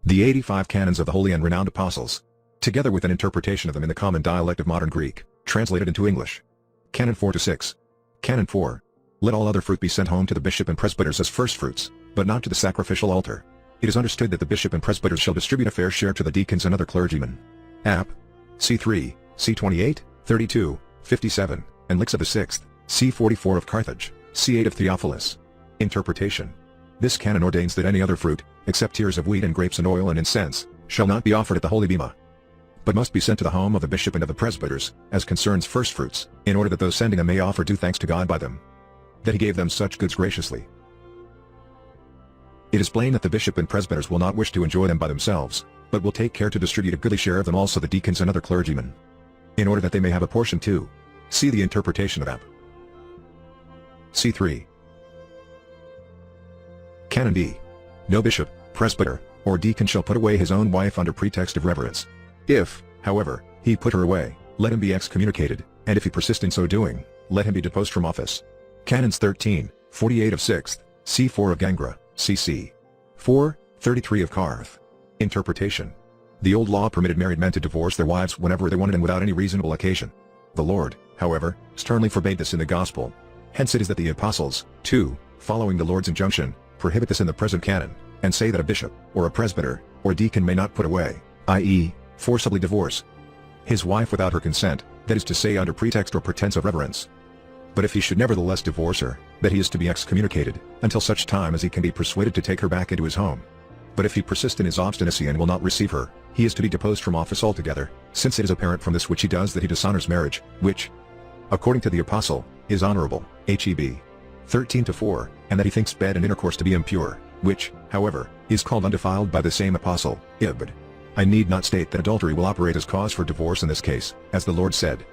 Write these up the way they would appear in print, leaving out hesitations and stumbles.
The 85 Canons of the Holy and Renowned Apostles, together with an interpretation of them in the common dialect of modern Greek, translated into English. Canon 4-6. Canon 4. Let all other fruit be sent home to the bishop and presbyters as firstfruits, but not to the sacrificial altar. It is understood that the bishop and presbyters shall distribute a fair share to the deacons and other clergymen. App. C3, C28, 32, 57, and Lix of the 6th, C44 of Carthage, C8 of Theophilus. Interpretation. This canon ordains that any other fruit, except ears of wheat and grapes and oil and incense, shall not be offered at the holy bema, but must be sent to the home of the bishop and of the presbyters, as concerns firstfruits, in order that those sending them may offer due thanks to God by them, that he gave them such goods graciously. It is plain that the bishop and presbyters will not wish to enjoy them by themselves, but will take care to distribute a goodly share of them also the deacons and other clergymen, in order that they may have a portion too. See the interpretation of App. C3. Canon D. No bishop, presbyter, or deacon shall put away his own wife under pretext of reverence. If, however, he put her away, let him be excommunicated, and if he persist in so doing, let him be deposed from office. Canons 13, 48 of 6th, C4 of Gangra, CC 4, 33 of Karth. Interpretation. The old law permitted married men to divorce their wives whenever they wanted and without any reasonable occasion. The Lord, however, sternly forbade this in the Gospel. Hence it is that the Apostles, too, following the Lord's injunction, prohibit this in the present canon, and say that a bishop, or a presbyter, or deacon may not put away, i.e., forcibly divorce his wife without her consent, that is to say under pretext or pretense of reverence. But if he should nevertheless divorce her, that he is to be excommunicated, until such time as he can be persuaded to take her back into his home. But if he persist in his obstinacy and will not receive her, he is to be deposed from office altogether, since it is apparent from this which he does that he dishonors marriage, which, according to the Apostle, is honorable, Heb. 13-4, and that he thinks bed and intercourse to be impure, which, however, is called undefiled by the same Apostle, Ibd. I need not state that adultery will operate as cause for divorce in this case, as the Lord said,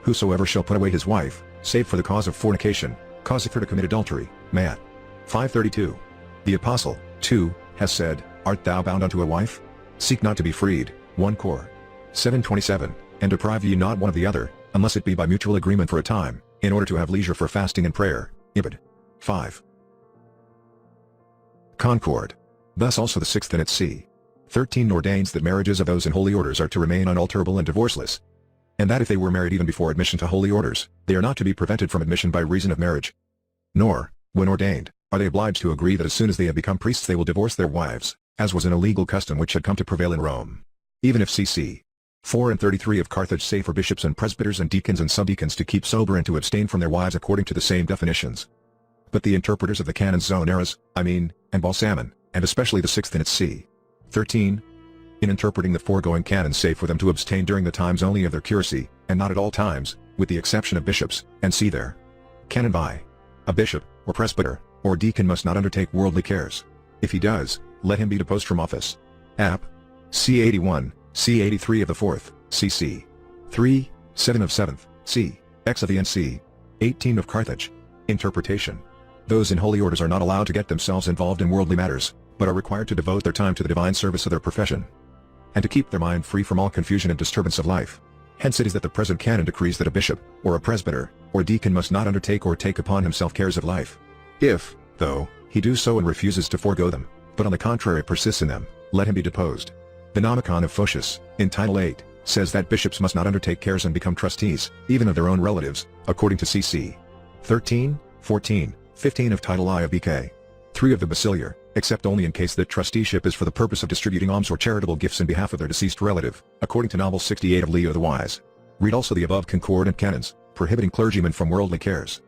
whosoever shall put away his wife, save for the cause of fornication, causeth her to commit adultery. Matt. 5:32. The Apostle, too, has said, Art thou bound unto a wife? Seek not to be freed. 1 Cor. 7:27, and deprive ye not one of the other, unless it be by mutual agreement for a time, in order to have leisure for fasting and prayer. Ibid. 5. Concord. Thus also the 6th and its c. 13 ordains that marriages of those in holy orders are to remain unalterable and divorceless, and that if they were married even before admission to holy orders, they are not to be prevented from admission by reason of marriage. Nor, when ordained, are they obliged to agree that as soon as they have become priests they will divorce their wives, as was an illegal custom which had come to prevail in Rome. Even if cc. 4 and 33 of Carthage say for bishops and presbyters and deacons and subdeacons to keep sober and to abstain from their wives according to the same definitions. But the interpreters of the canons zone eras, and balsamon, and especially the 6th and its c. 13, in interpreting the foregoing canons say for them to abstain during the times only of their curacy, and not at all times, with the exception of bishops, and see there. Canon by. A bishop, or presbyter, or deacon must not undertake worldly cares. If he does, let him be deposed from office. App. C81, C83 of the 4th, CC 3, 7 of 7th, C, X of the NC 18 of Carthage. Interpretation. Those in holy orders are not allowed to get themselves involved in worldly matters, but are required to devote their time to the divine service of their profession, and to keep their mind free from all confusion and disturbance of life. Hence it is that the present canon decrees that a bishop, or a presbyter, or deacon must not undertake or take upon himself cares of life. If, though, he do so and refuses to forego them, but on the contrary persists in them, let him be deposed. The Nomicon of Photius, in Title 8, says that bishops must not undertake cares and become trustees, even of their own relatives, according to cc. 13, 14, 15 of Title I of BK 3 of the Basileia, except only in case that trusteeship is for the purpose of distributing alms or charitable gifts in behalf of their deceased relative, according to Novel 68 of Leo the Wise. Read also the above concordant canons, prohibiting clergymen from worldly cares.